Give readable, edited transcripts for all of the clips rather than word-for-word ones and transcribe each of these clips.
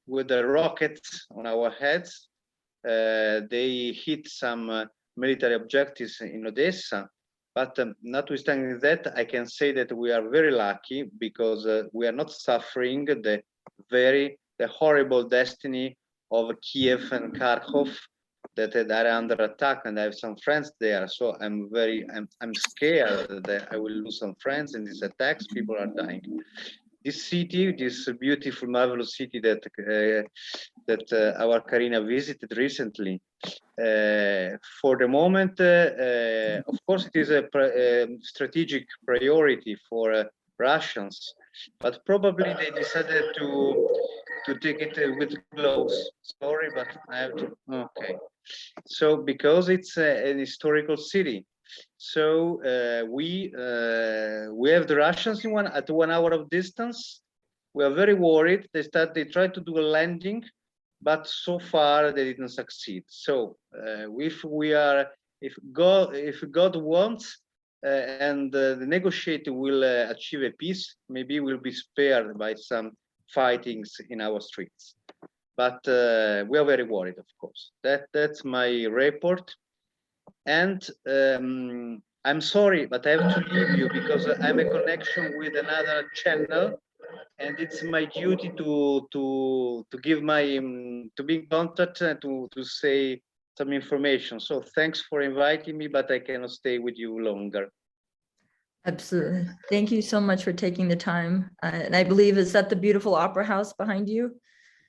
with the rockets on our heads. They hit some military objectives in Odessa. But notwithstanding that, I can say that we are very lucky because we are not suffering the horrible destiny of Kiev and Kharkov that are under attack, and I have some friends there. So I'm scared that I will lose some friends in these attacks. People are dying. This city, this beautiful, marvelous city that our Karina visited recently. For the moment, of course, it is a strategic priority for Russians, but probably they decided to take it with gloves. Sorry, but I have to. Okay. So because it's an historical city, so we have the Russians at 1 hour of distance. We are very worried. They tried to do a landing, but so far they didn't succeed. So if God wants and the negotiator will achieve a peace, maybe we'll be spared by some fightings in our streets. But we are very worried, of course. That's my report. And I'm sorry, but I have to leave you because I have a connection with another channel, and it's my duty to give my to be in contact and to say some information. So thanks for inviting me, but I cannot stay with you longer. Absolutely. Thank you so much for taking the time. And I believe, is that the beautiful opera house behind you?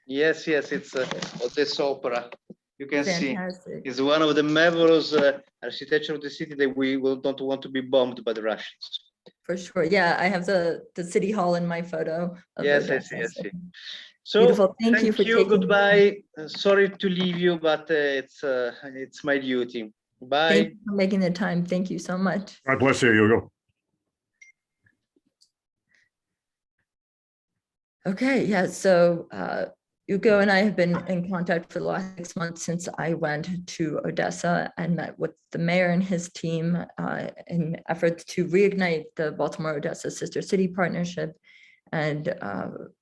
Yes, it's Odessa Opera. You can Fantastic. see it's one of the marvelous architecture of the city that we don't want to be bombed by the Russians. For sure. Yeah, I have the city hall in my photo. Yes, I see. So beautiful. Thank you for taking. Goodbye. Sorry to leave you, but it's my duty. Bye. Thank you for making the time. Thank you so much. God bless you, Hugo. Okay, yeah, so Hugo and I have been in contact for the last 6 months since I went to Odessa and met with the mayor and his team in efforts to reignite the Baltimore-Odessa Sister City Partnership and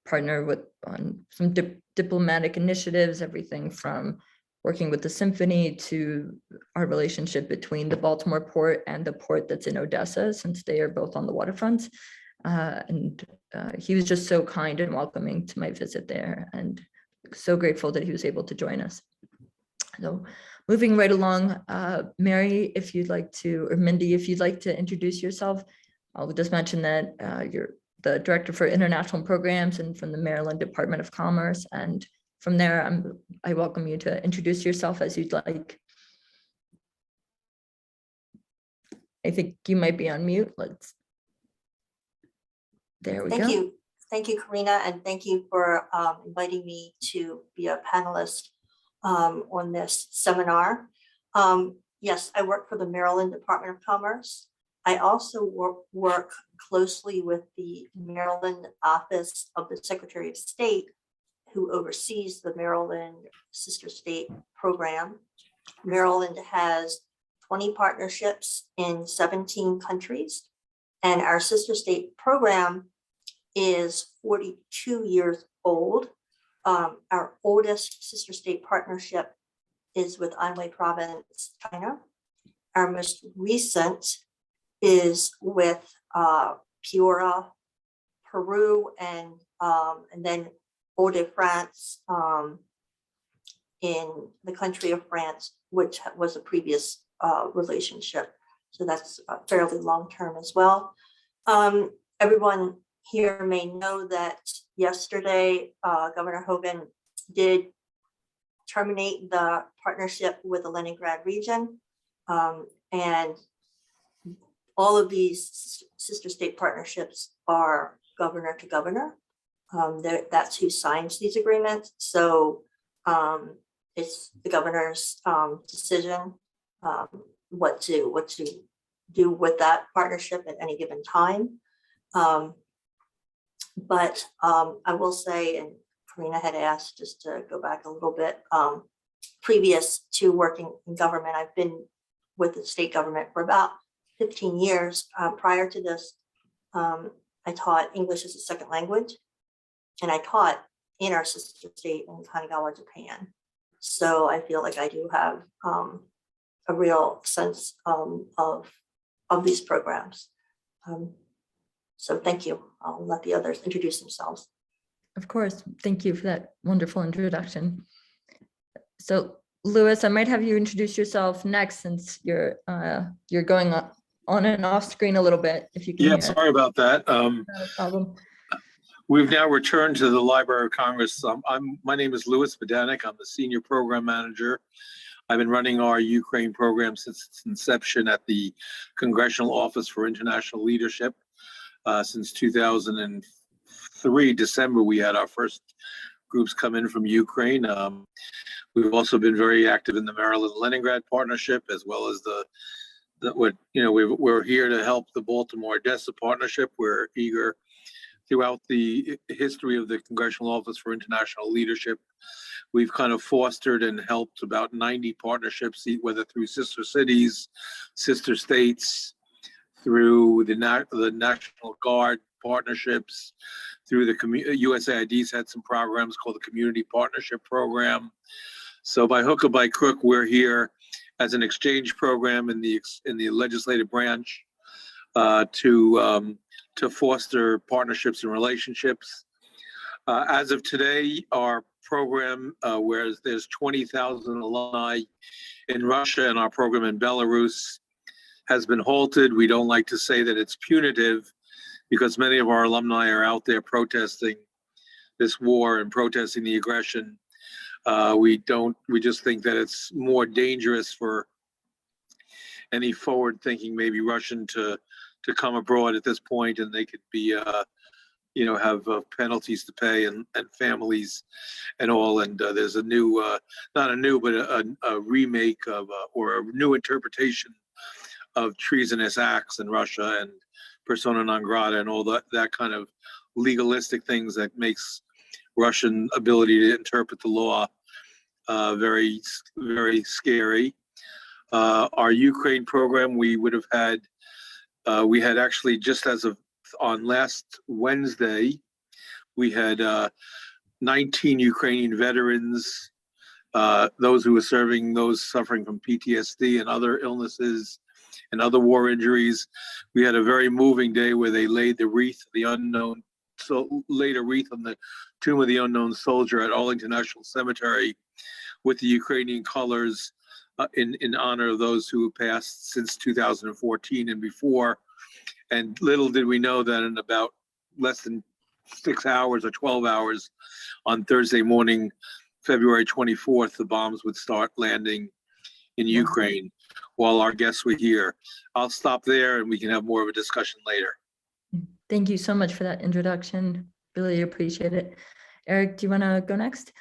partner with on some diplomatic initiatives, everything from working with the symphony to our relationship between the Baltimore port and the port that's in Odessa, since they are both on the waterfront. He was just so kind and welcoming to my visit there, and so grateful that he was able to join us. So moving right along, Mary, if you'd like to, or Mendy, if you'd like to introduce yourself. I'll just mention that you're the Director for International Programs and from the Maryland Department of Commerce. And from there, I welcome you to introduce yourself as you'd like. I think you might be on mute. There we go. Thank you, Karina, and thank you for inviting me to be a panelist on this seminar. Yes, I work for the Maryland Department of Commerce. I also work closely with the Maryland Office of the Secretary of State, who oversees the Maryland Sister State Program. Maryland has 20 partnerships in 17 countries, and our Sister State Program is 42 years old. Our oldest Sister State partnership is with Anhui Province, China. Our most recent is with Piura, Peru, and then Hauts-de-France in the country of France, which was a previous relationship. So that's fairly long-term as well. Everyone here may know that yesterday, Governor Hogan did terminate the partnership with the Leningrad region. And all of these sister state partnerships are governor to governor. That's who signs these agreements. So it's the governor's decision what to do with that partnership at any given time. But I will say, and Karina had asked, just to go back a little bit, previous to working in government, I've been with the state government for about 15 years. Prior to this, I taught English as a second language and I taught in our sister state in Kanagawa, Japan. So I feel like I do have a real sense of these programs. So thank you. I'll let the others introduce themselves. Of course. Thank you for that wonderful introduction. So Louis, I might have you introduce yourself next, since you're going on and off screen a little bit, if you can Yeah, hear. sorry about that. Not a problem. We've now returned to the Library of Congress. My name is Louis Medanek. I'm the Senior Program Manager. I've been running our Ukraine program since its inception at the Congressional Office for International Leadership. Since 2003, December, we had our first groups come in from Ukraine. We've also been very active in the Maryland-Leningrad partnership, as well as we're here to help the Baltimore-Odesa partnership. We're eager throughout the history of the Congressional Office for International Leadership. We've kind of fostered and helped about 90 partnerships, whether through sister cities, sister states, through the National Guard partnerships, through the USAID's had some programs called the Community Partnership Program. So by hook or by crook, we're here as an exchange program in the legislative branch to foster partnerships and relationships. As of today, our program, whereas there's 20,000 alumni in Russia, and our program in Belarus has been halted. We don't like to say that it's punitive, because many of our alumni are out there protesting this war and protesting the aggression. We just think that it's more dangerous for any forward-thinking, maybe Russian, to come abroad at this point, and they could be, have penalties to pay and families and all. And there's a new, not a new, but a remake of, or a new interpretation of treasonous acts in Russia and persona non grata and all that kind of legalistic things that makes Russian ability to interpret the law very, very scary. Our Ukraine program, we would have had, we had actually, just as of on last Wednesday, we had 19 Ukrainian veterans, those who were serving, those suffering from PTSD and other illnesses and other war injuries. We had a very moving day where they laid the wreath, laid a wreath on the tomb of the unknown soldier at Arlington National Cemetery with the Ukrainian colors in honor of those who have passed since 2014 and before. And little did we know that in about less than 6 hours or 12 hours on Thursday morning, February 24th, the bombs would start landing in Ukraine while our guests were here. I'll stop there and we can have more of a discussion later. Thank you so much for that introduction. Really appreciate it. Eric, do you want to go next?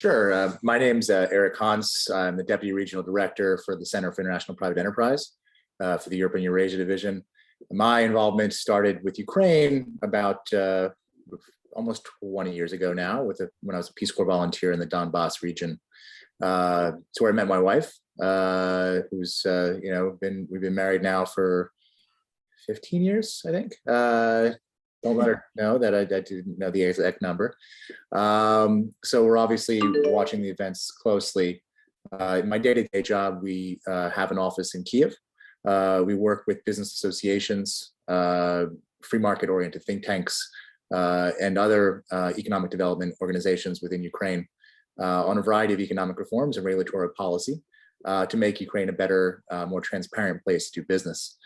Sure. My name's Eric Hontz. I'm the Deputy Regional Director for the Center for International Private Enterprise for the Europe and Eurasia Division. My involvement started with Ukraine about almost 20 years ago now, when I was a Peace Corps volunteer in the Donbass region. It's where I met my wife, who's we've been married now for 15 years, I think. Don't let her know that I didn't know the exact number. So we're obviously watching the events closely. In my day-to-day job, we have an office in Kiev. We work with business associations, free market-oriented think tanks, and other economic development organizations within Ukraine on a variety of economic reforms and regulatory policy to make Ukraine a better, more transparent place to do business.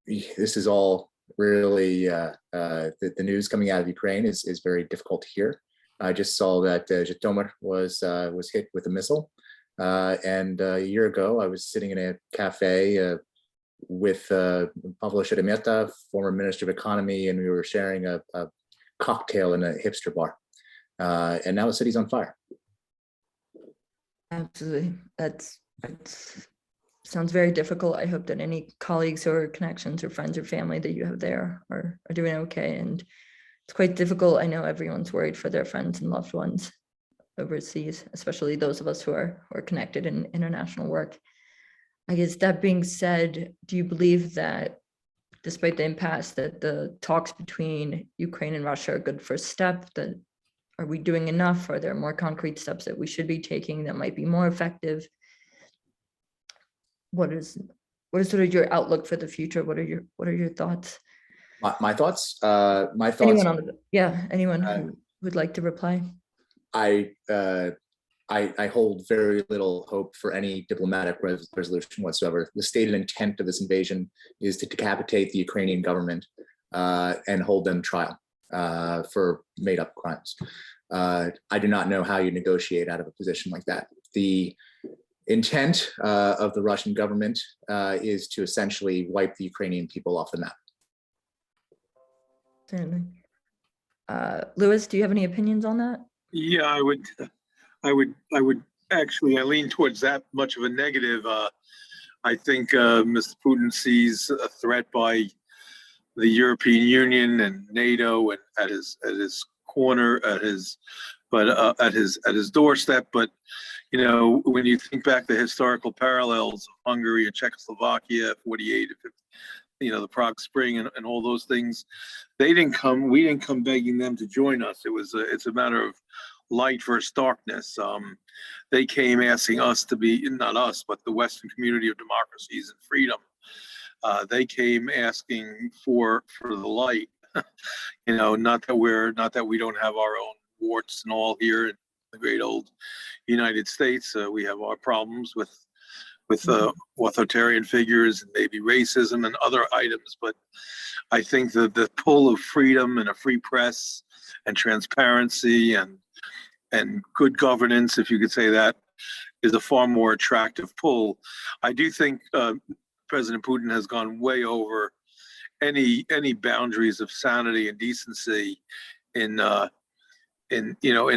This is all really, the news coming out of Ukraine is very difficult to hear. I just saw that Zhytomyr was hit with a missile. And a year ago, I was sitting in a cafe with Pavlo Sheremetyev, former Minister of Economy, and we were sharing a cocktail in a hipster bar. And now the city's on fire. Absolutely. That's sounds very difficult. I hope that any colleagues or connections or friends or family that you have there are doing okay. And it's quite difficult. I know everyone's worried for their friends and loved ones overseas, especially those of us who are connected in international work. I guess that being said, do you believe that despite the impasse, that the talks between Ukraine and Russia are a good first step. That are we doing enough? Are there more concrete steps that we should be taking that might be more effective? What is sort of your outlook for the future? What are your thoughts? My thoughts. Anyone on anyone who would like to reply? I hold very little hope for any diplomatic resolution whatsoever. The stated intent of this invasion is to decapitate the Ukrainian government and hold them trial for made-up crimes. I do not know how you negotiate out of a position like that. The intent of the Russian government is to essentially wipe the Ukrainian people off the map. Certainly. Louis, do you have any opinions on that? Yeah, I would actually, I lean towards that much of a negative. I think Mr. Putin sees a threat by the European Union and NATO and at his corner, at his doorstep. But you know, when you think back the historical parallels of Hungary and Czechoslovakia, 48, you know, the Prague Spring and all those things, we didn't come begging them to join us. It's a matter of light versus darkness. They came asking us to be, not us, but the Western community of democracies and freedom. They came asking for the light. You know, not that we don't have our own warts and all here in the great old United States. We have our problems with authoritarian figures and maybe racism and other items. But I think that the pull of freedom and a free press and transparency and good governance, if you could say that, is a far more attractive pull. I do think President Putin has gone way over any boundaries of sanity and decency in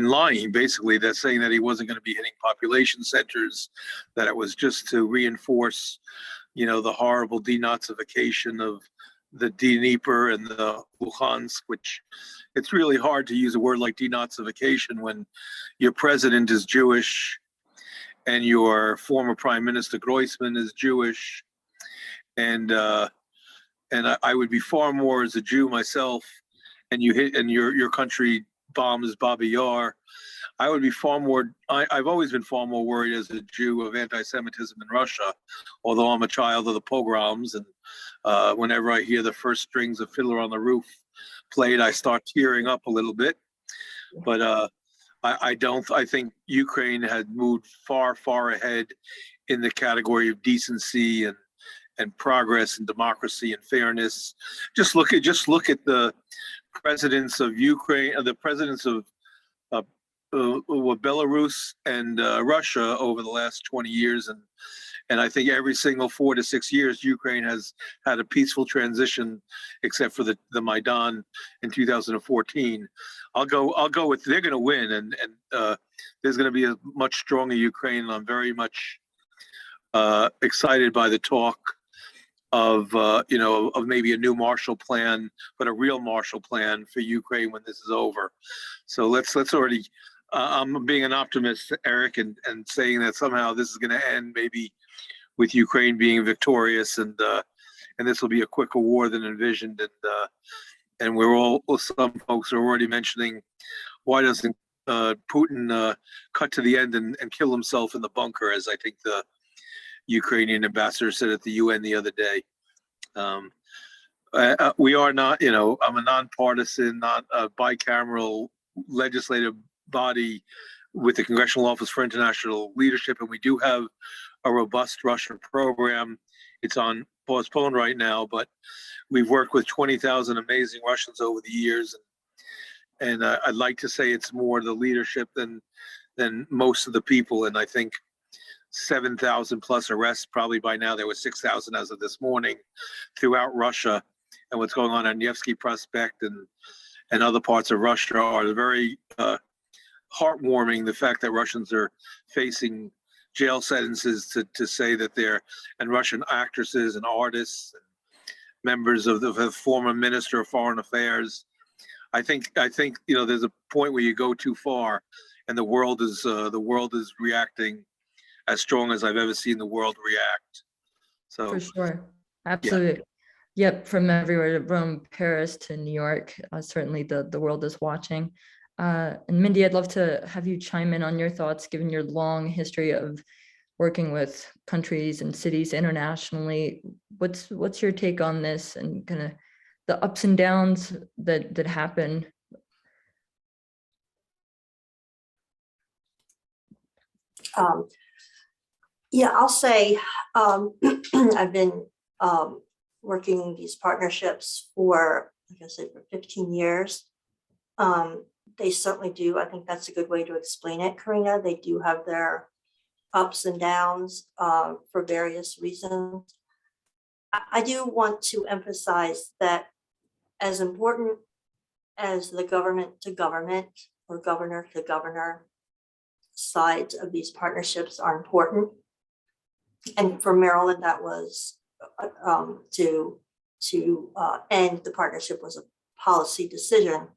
lying. Basically, that's saying that he wasn't going to be hitting population centers, that it was just to reinforce, you know, the horrible denazification of the Dnieper and the Luhansk, which it's really hard to use a word like denazification when your president is Jewish and your former prime minister Groisman is Jewish, and I would be far more as a Jew myself, and your country bombs Babi Yar. I would be far more. I've always been far more worried as a Jew of anti-Semitism in Russia, although I'm a child of the pogroms, and whenever I hear the first strings of Fiddler on the Roof played, I start tearing up a little bit. But I think Ukraine had moved far ahead in the category of decency and progress and democracy and fairness. Just look at the presidents of Ukraine, the presidents of Belarus and Russia over the last 20 years, and I think every single 4 to 6 years, Ukraine has had a peaceful transition, except for the Maidan in 2014. I'll go with they're going to win, and there's going to be a much stronger Ukraine. And I'm very much excited by the talk of maybe a new Marshall Plan, but a real Marshall Plan for Ukraine when this is over. So let's already. I'm being an optimist, Eric, and saying that somehow this is going to end maybe with Ukraine being victorious, and this will be a quicker war than envisioned. And some folks are already mentioning, why doesn't Putin cut to the end and kill himself in the bunker, as I think the Ukrainian ambassador said at the UN the other day. We are not, I'm a nonpartisan, not a bicameral legislative body with the Congressional Office for International Leadership, and we do have a robust Russia program. It's on postponed right now, but we've worked with 20,000 amazing Russians over the years, and I'd like to say it's more the leadership than most of the people. And I think 7,000 plus arrests, probably by now there were 6,000 as of this morning, throughout Russia, and what's going on Nevsky Prospect and other parts of Russia are very heartwarming. The fact that Russians are facing jail sentences to say that and Russian actresses and artists and members of the former Minister of Foreign Affairs. I think there's a point where you go too far, and the world is reacting as strong as I've ever seen the world react. So for sure, absolutely. Yep, from everywhere, Rome, Paris to New York, certainly the world is watching. And Mendy, I'd love to have you chime in on your thoughts, given your long history of working with countries and cities internationally. What's your take on this and kind of the ups and downs that happen? Yeah, I'll say I've been working these partnerships for, like I said, for 15 years. They certainly do. I think that's a good way to explain it, Karina. They do have their ups and downs for various reasons. I do want to emphasize that as important as the government to government or governor to governor sides of these partnerships are important. And for Maryland, that was to end the partnership was a policy decision.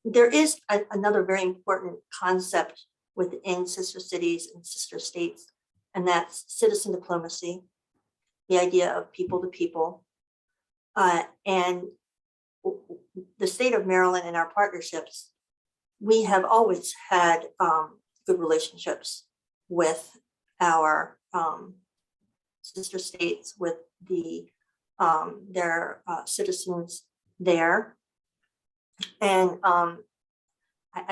There is another very important concept within sister cities and sister states, and that's citizen diplomacy, the idea of people to people. And the state of Maryland and our partnerships, we have always had good relationships with our sister states, with their citizens there. And I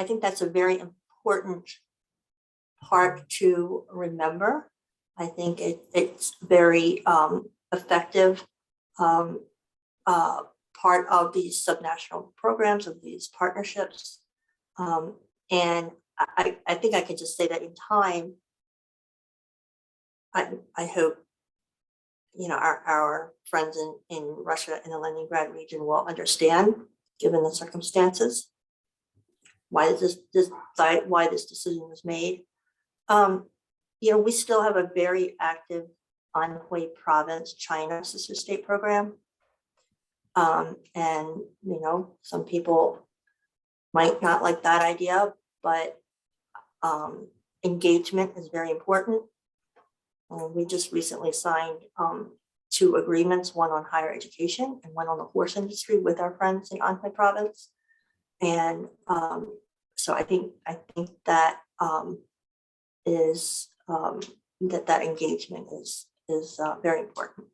think that's a very important part to remember. I think it's very effective part of these subnational programs, of these partnerships. And I think I can just say that in time, I hope, you know, our friends in Russia and the Leningrad region will understand, given the circumstances, why this decision was made. You know, we still have a very active Anhui province, China sister state program. And, you know, some people might not like that idea, but engagement is very important. We just recently signed 2 agreements, one on higher education and one on the horse industry with our friends in Anhui province. And so I think that is that engagement is very important.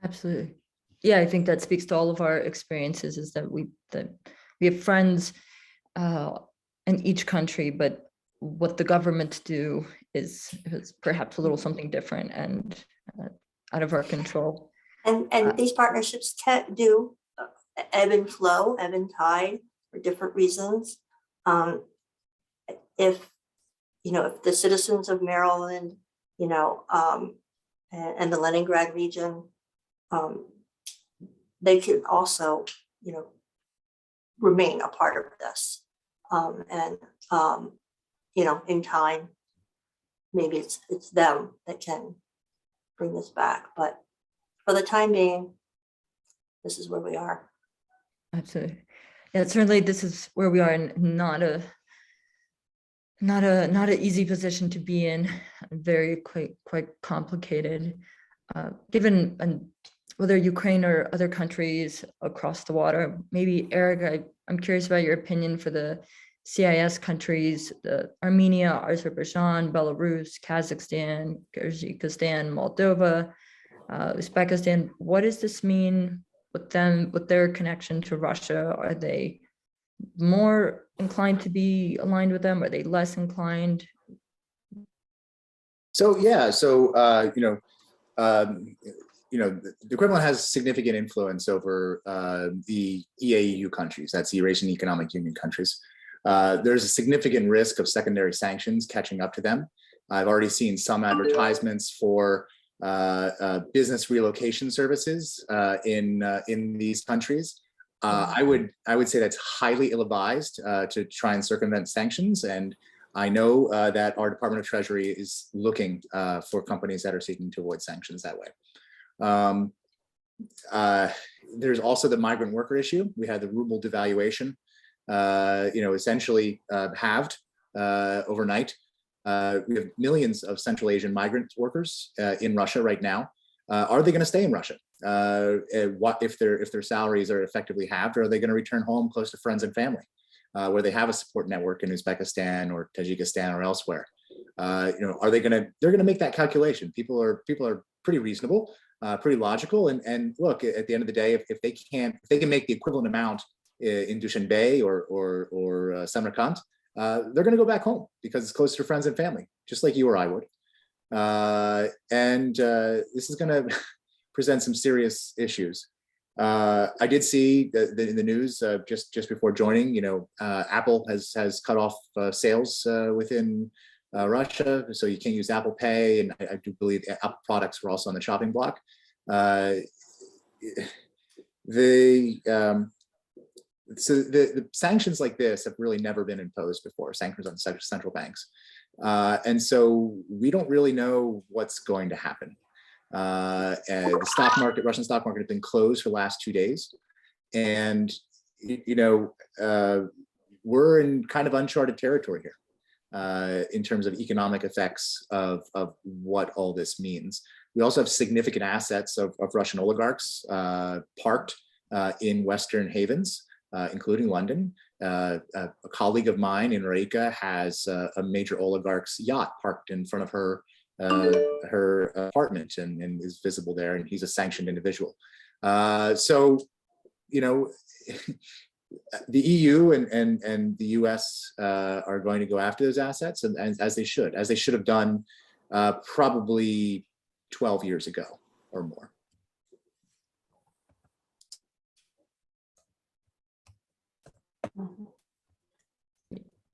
Absolutely. Yeah, I think that speaks to all of our experiences, is that we have friends in each country, but what the governments do is perhaps a little something different and out of our control. And these partnerships can do ebb and flow, ebb and tide for different reasons. If the citizens of Maryland, and the Leningrad region, they could also, remain a part of this. In time, maybe it's them that can bring this back. But for the time being, this is where we are. Absolutely. Yeah, certainly this is where we are, and not an easy position to be in, very quite complicated, given whether Ukraine or other countries across the water. Maybe Eric, I'm curious about your opinion for the CIS countries, the Armenia, Azerbaijan, Belarus, Kazakhstan, Kyrgyzstan, Moldova, Uzbekistan. What does this mean with them, with their connection to Russia? Are they more inclined to be aligned with them? Are they less inclined? So the Kremlin has significant influence over the EAEU countries. That's the Eurasian Economic Union countries. There's a significant risk of secondary sanctions catching up to them. I've already seen some advertisements for business relocation services in these countries. I would say that's highly ill-advised to try and circumvent sanctions, and I know that our Department of Treasury is looking for companies that are seeking to avoid sanctions that way. There's also the migrant worker issue. We had the ruble devaluation, essentially halved overnight. We have millions of Central Asian migrant workers in Russia right now. Are they going to stay in Russia? what if their salaries are effectively halved, or are they going to return home close to friends and family, where they have a support network in Uzbekistan or Tajikistan or elsewhere? Are they're going to make that calculation? People are pretty reasonable, pretty logical, and look, at the end of the day, if they can make the equivalent amount in Dushanbe or Samarkand, they're going to go back home because it's close to friends and family, just like you or I would. This is going to present some serious issues. I did see in the news just before joining, Apple has cut off sales within Russia, so you can't use Apple Pay, and I do believe Apple products were also on the chopping block. So the sanctions like this have really never been imposed before, sanctions on central banks. And so we don't really know what's going to happen. The stock market, Russian stock market, has been closed for the last 2 days. And, we're in kind of uncharted territory here in terms of economic effects of what all this means. We also have significant assets of Russian oligarchs parked in Western havens, including London. A colleague of mine in Riga has a major oligarch's yacht parked in front of her apartment and is visible there, and he's a sanctioned individual. The EU and the US are going to go after those assets, and as they should have done probably 12 years ago or more.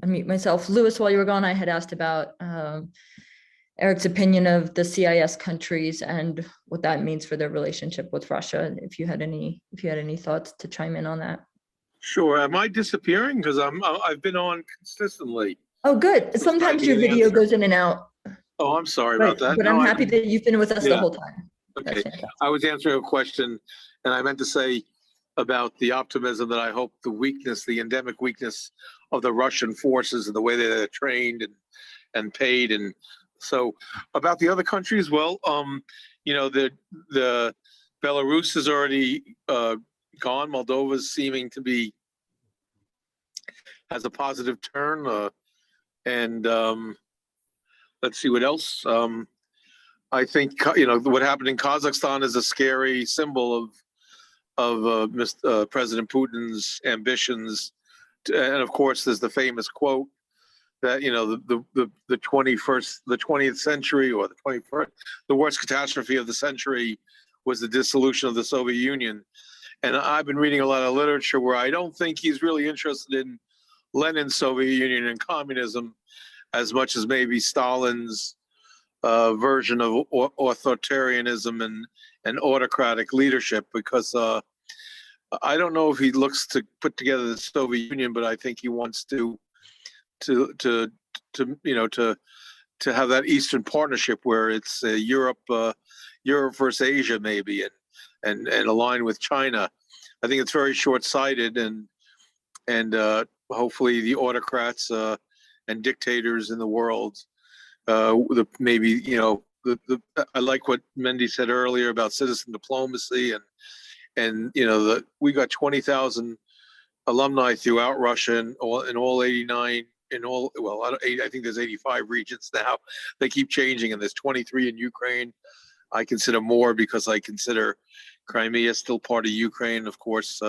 Unmute myself. Lewis, while you were gone, I had asked about Eric's opinion of the CIS countries and what that means for their relationship with Russia. If you had any thoughts to chime in on that. Sure. Am I disappearing? Because I've been on consistently. Oh, good. Sometimes your video goes in and out. Oh, I'm sorry about that. But I'm happy that you've been with us the whole time. Okay. I was answering a question, and I meant to say about the optimism that I hope the endemic weakness of the Russian forces and the way that they're trained and paid. And so about the other countries, well, the Belarus is already gone. Moldova's seeming to has a positive turn. Let's see what else. I think, what happened in Kazakhstan is a scary symbol of President Putin's ambitions. And of course, there's the famous quote that, the 20th century, or the 21st, the worst catastrophe of the century was the dissolution of the Soviet Union. And I've been reading a lot of literature where I don't think he's really interested in Lenin's Soviet Union and communism as much as maybe Stalin's version of authoritarianism and autocratic leadership, because I don't know if he looks to put together the Soviet Union, but I think he wants to have that Eastern Partnership where it's Europe versus Asia maybe, and align with China. I think it's very short-sighted, and hopefully the autocrats and dictators in the world, I like what Mendy said earlier about citizen diplomacy, and we got 20,000 alumni throughout Russia in all 89 I think there's 85 regions now. They keep changing, and there's 23 in Ukraine. I consider more because I consider Crimea still part of Ukraine, of course.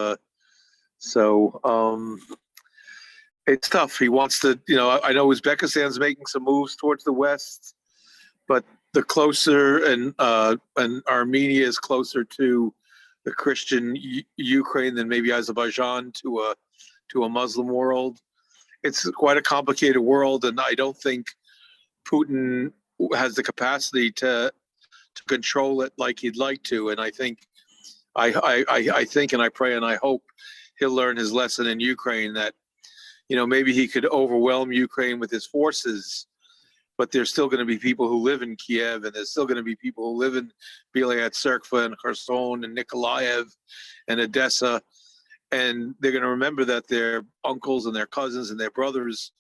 It's tough. He wants to, I know Uzbekistan's making some moves towards the West, but the closer, and Armenia is closer to the Christian Ukraine than maybe Azerbaijan to a Muslim world. It's quite a complicated world, and I don't think Putin has the capacity to control it like he'd like to. And I think, I think, and I pray, and I hope he'll learn his lesson in Ukraine, that maybe he could overwhelm Ukraine with his forces, but there's still going to be people who live in Kiev, and there's still going to be people who live in Belayat Tserkva and Kherson and Nikolaev and Odesa, and they're going to remember that their uncles and their cousins and their brothers,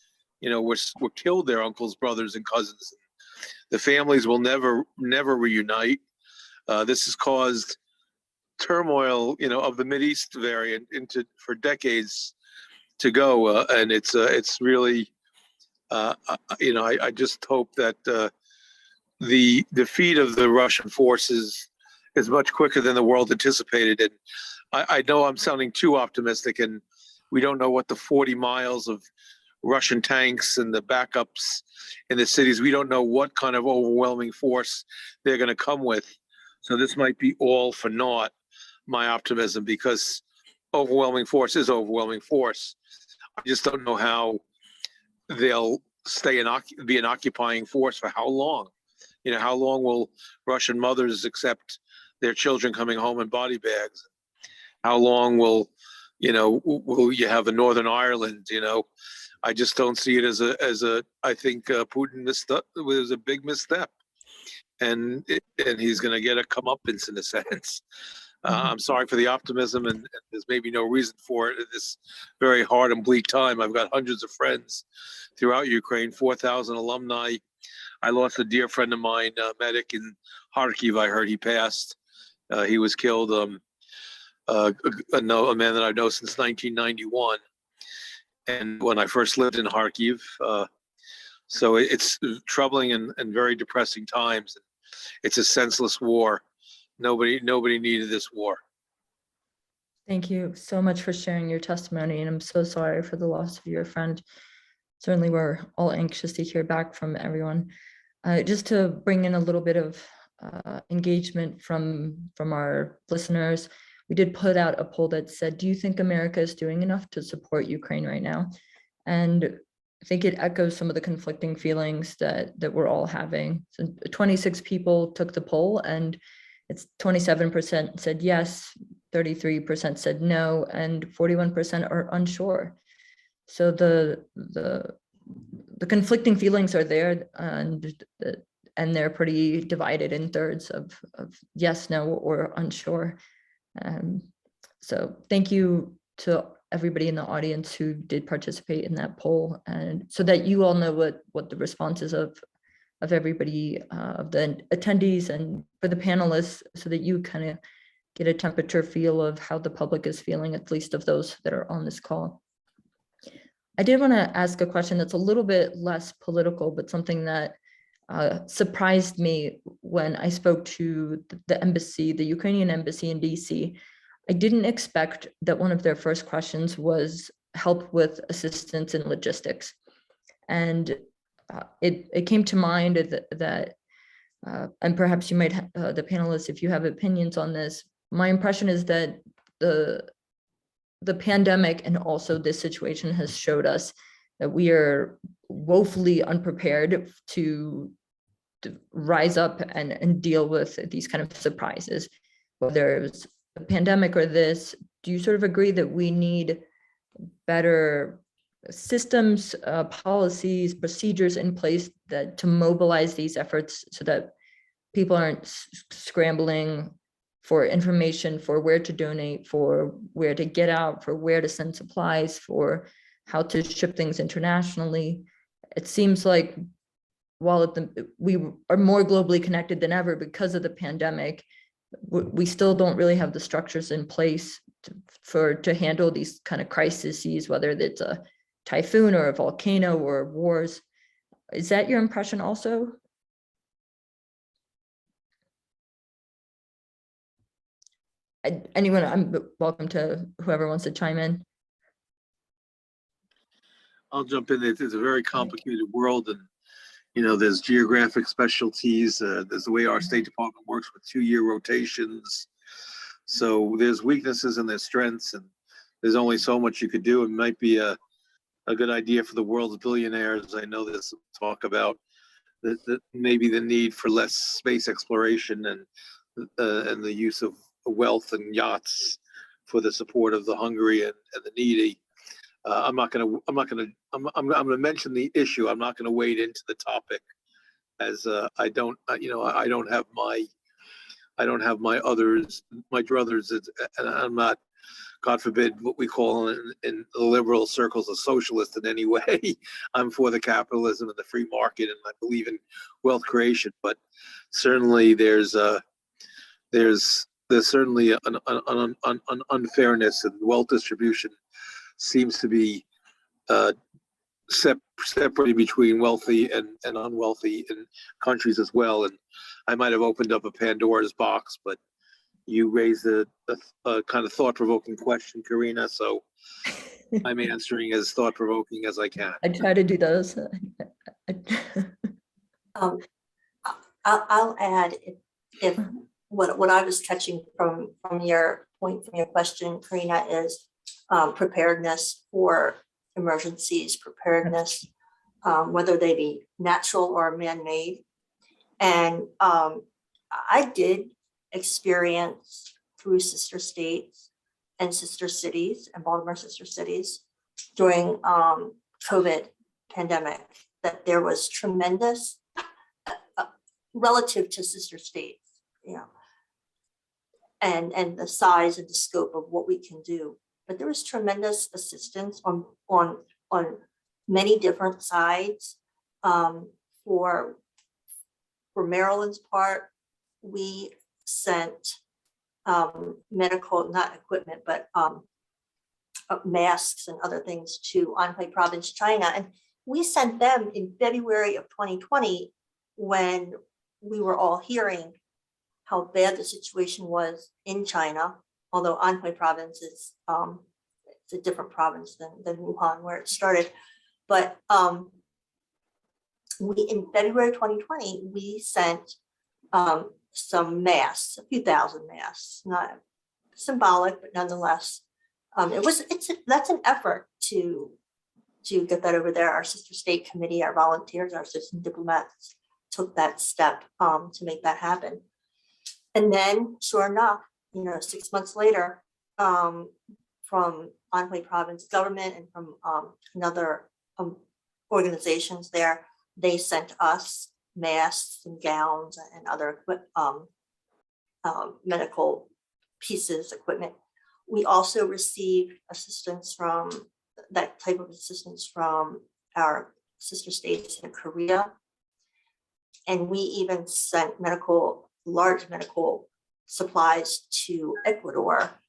were killed. Their uncles, brothers, and cousins. The families will never reunite. This has caused turmoil, of the Mideast variant for decades to go, and it's really, I just hope that the defeat of the Russian forces is much quicker than the world anticipated. And I know I'm sounding too optimistic, and we don't know what the 40 miles of Russian tanks and the backups in the cities, we don't know what kind of overwhelming force they're going to come with. So this might be all for naught, my optimism, because overwhelming force is overwhelming force. I just don't know how they'll be an occupying force for how long. How long will Russian mothers accept their children coming home in body bags? How long will you have a Northern Ireland? I just don't see it as a. I think Putin was a big misstep, and he's going to get a comeuppance in a sense. I'm sorry for the optimism, and there's maybe no reason for it at this very hard and bleak time. I've got hundreds of friends throughout Ukraine, 4,000 alumni. I lost a dear friend of mine, Madanick in Kharkiv. I heard he passed. He was killed. A man that I've known since 1991. And when I first lived in Kharkiv, so it's troubling and very depressing times. It's a senseless war. Nobody needed this war. Thank you so much for sharing your testimony, and I'm so sorry for the loss of your friend. Certainly, we're all anxious to hear back from everyone. Just to bring in a little bit of engagement from our listeners, we did put out a poll that said, do you think America is doing enough to support Ukraine right now? And I think it echoes some of the conflicting feelings that we're all having. So 26 people took the poll, and it's 27% said yes, 33% said no, and 41% are unsure. So the conflicting feelings are there, and they're pretty divided in thirds of yes, no, or unsure. So thank you to everybody in the audience who did participate in that poll, and so that you all know what the responses of everybody, of the attendees and for the panelists, so that you kind of get a temperature feel of how the public is feeling, at least of those that are on this call. I did want to ask a question that's a little bit less political, but something that surprised me when I spoke to the embassy, the Ukrainian embassy in DC. I didn't expect that one of their first questions was help with assistance in logistics. And it came to mind that and perhaps you might, the panelists, if you have opinions on this, my impression is that the pandemic and also this situation has showed us that we are woefully unprepared to rise up and deal with these kind of surprises, whether it's a pandemic or this. Do you sort of agree that we need better systems, policies, procedures in place that to mobilize these efforts so that people aren't scrambling for information, for where to donate, for where to get out, for where to send supplies, for how to ship things internationally? It seems like while we are more globally connected than ever because of the pandemic, we still don't really have the structures in place to handle these kind of crises, whether it's a typhoon or a volcano or wars. Is that your impression also? Anyone, I'm welcome to whoever wants to chime in. I'll jump in. It's a very complicated world, and there's geographic specialties. There's the way our State Department works with 2-year rotations. So there's weaknesses and there's strengths, and there's only so much you could do. It might be a good idea for the world's billionaires. I know there's some talk about that maybe the need for less space exploration and the use of wealth and yachts for the support of the hungry and the needy. I'm going to mention the issue. I'm not going to wade into the topic, as I don't have my druthers, and I'm not, God forbid, what we call in the liberal circles a socialist in any way. I'm for the capitalism and the free market, and I believe in wealth creation. But certainly there's there's certainly an unfairness, and wealth distribution seems to be separated between wealthy and unwealthy in countries as well. And I might have opened up a Pandora's box, but you raised a kind of thought-provoking question, Karina. So I'm answering as thought-provoking as I can. I try to do those. I'll add if what I was catching from your point, from your question, Karina, is preparedness for emergencies, preparedness, whether they be natural or man-made. And I did experience through sister states and sister cities and Baltimore sister cities during COVID pandemic that there was tremendous relative to sister states, and the size and the scope of what we can do. But there was tremendous assistance on many different sides. For Maryland's part, we sent medical, not equipment, but masks and other things to Anhui province, China. And we sent them in February of 2020 when we were all hearing how bad the situation was in China, although Anhui province is it's a different province than Wuhan, where it started. But in February 2020, we sent some masks, a few thousand masks, not symbolic, but nonetheless, that's an effort to get that over there. Our sister state committee, our volunteers, our citizen diplomats took that step to make that happen. And then, sure enough, 6 months later, from Anhui province government and from another organizations there, they sent us masks and gowns and other medical pieces, equipment. We also received assistance from that type of assistance from our sister states in Korea. And we even sent large medical supplies to Ecuador,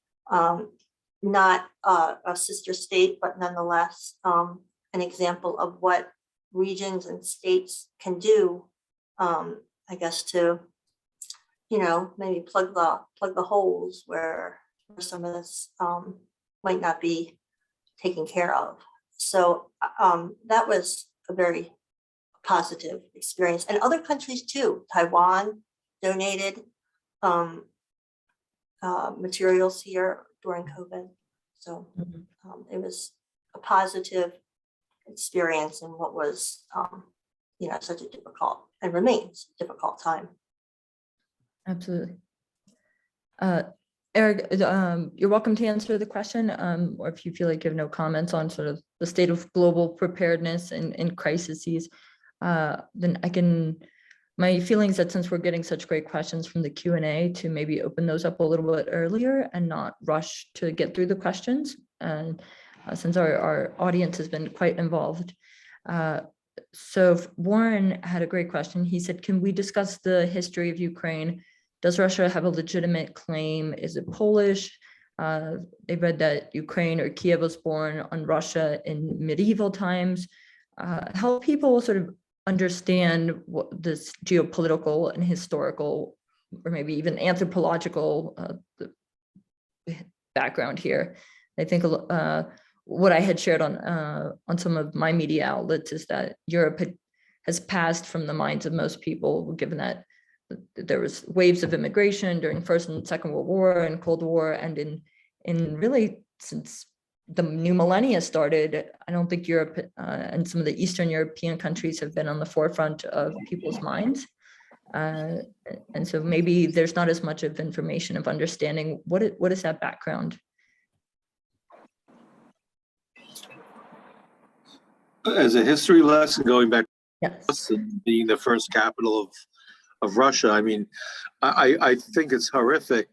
not a sister state, but nonetheless an example of what regions and states can do, I guess, to maybe plug the holes where some of this might not be taken care of. So that was a very positive experience. And other countries too. Taiwan donated materials here during COVID. So it was a positive experience in what was such a difficult and remains a difficult time. Absolutely. Eric, you're welcome to answer the question, or if you feel like you have no comments on sort of the state of global preparedness and crises, then I can, my feelings that since we're getting such great questions from the Q&A, to maybe open those up a little bit earlier and not rush to get through the questions. And since our audience has been quite involved. So Warren had a great question. He said, can we discuss the history of Ukraine? Does Russia have a legitimate claim? Is it Polish? They read that Ukraine or Kiev was born on Russia in medieval times. Help people sort of understand what this geopolitical and historical, or maybe even anthropological background here. I think what I had shared on some of my media outlets is that Europe has passed from the minds of most people, given that there was waves of immigration during First and Second World War and Cold War, and in really since the new millennia started, I don't think Europe and some of the Eastern European countries have been on the forefront of people's minds. And so maybe there's not as much of information of understanding what is that background. As a history lesson, going back Yes. to being the first capital of Russia, I mean, I think it's horrific,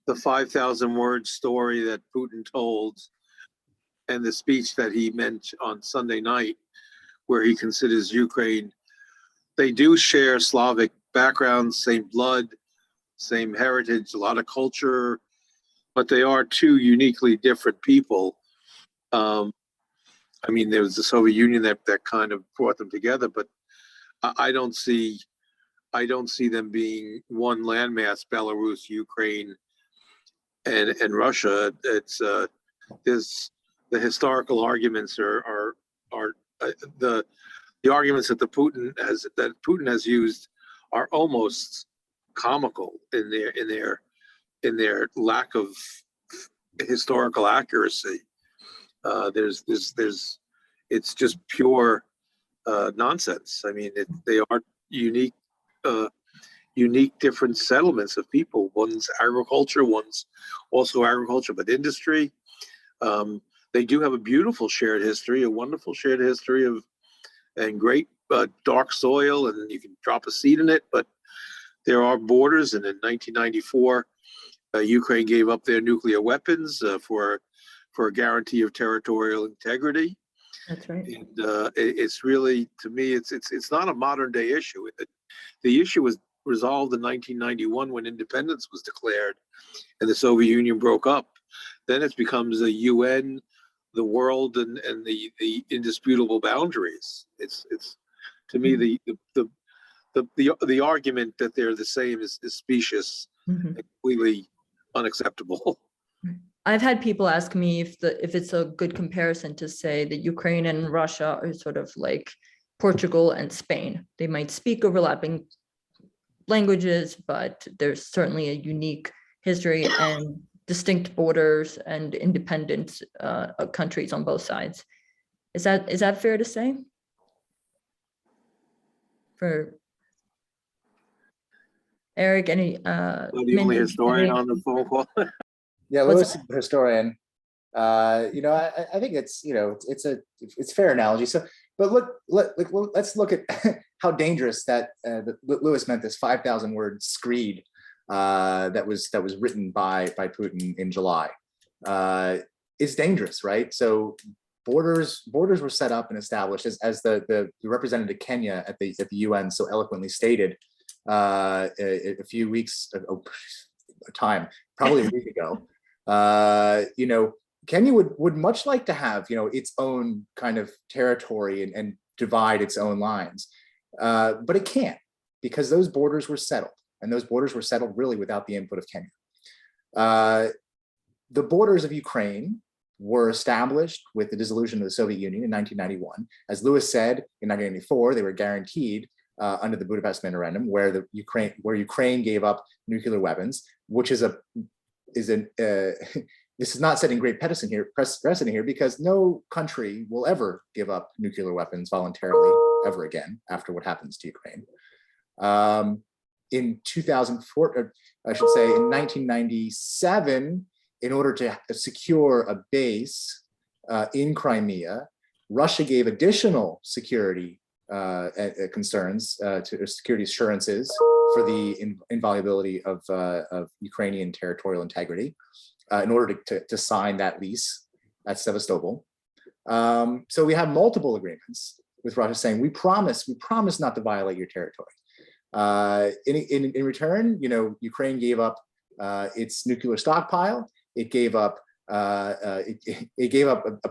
the 5,000 word story that Putin told and the speech that he meant on Sunday night, where he considers Ukraine, they do share Slavic backgrounds, same blood, same heritage, a lot of culture, but they are two uniquely different people. I mean, there was the Soviet Union that kind of brought them together, but I don't see them being one landmass, Belarus, Ukraine, and Russia. It's there's the historical arguments are the arguments that Putin has used are almost comical in their lack of historical accuracy. It's just pure nonsense. I mean, they are unique different settlements of people. One's agriculture, one's also agriculture, but industry. They do have a beautiful shared history, a wonderful shared history and great dark soil, and you can drop a seed in it, but there are borders. And in 1994, Ukraine gave up their nuclear weapons for a guarantee of territorial integrity. That's right. And it's really, to me, it's not a modern day issue. The issue was resolved in 1991 when independence was declared and the Soviet Union broke up. Then it becomes the UN, the world, and the indisputable boundaries. It's to me the argument that they're the same is specious and completely unacceptable. I've had people ask me if it's a good comparison to say that Ukraine and Russia are sort of like Portugal and Spain. They might speak overlapping languages, but there's certainly a unique history and distinct borders and independent countries on both sides. Is that fair to say? For Eric, any The only historian on the phone call. Yeah, Lewis is a historian. I think it's it's fair analogy. So, but let's look at how dangerous that Lewis meant this 5,000 word screed that was written by Putin in July. It's dangerous, right? So borders were set up and established as the representative of Kenya at the UN so eloquently stated a few weeks probably a week ago. Kenya would much like to have its own kind of territory and divide its own lines, but it can't, because those borders were settled, and those borders were settled really without the input of Kenya. The borders of Ukraine were established with the dissolution of the Soviet Union in 1991. As Lewis said, in 1994 they were guaranteed under the Budapest Memorandum, where Ukraine gave up nuclear weapons, which is this is not setting great precedent here, because no country will ever give up nuclear weapons voluntarily ever again after what happens to Ukraine. In 2004, I should say, in 1997, in order to secure a base in Crimea, Russia gave additional security concerns to security assurances for the inviolability of Ukrainian territorial integrity in order to sign that lease at Sevastopol. So we have multiple agreements with Russia saying, we promise not to violate your territory. In return, Ukraine gave up its nuclear stockpile. It gave up a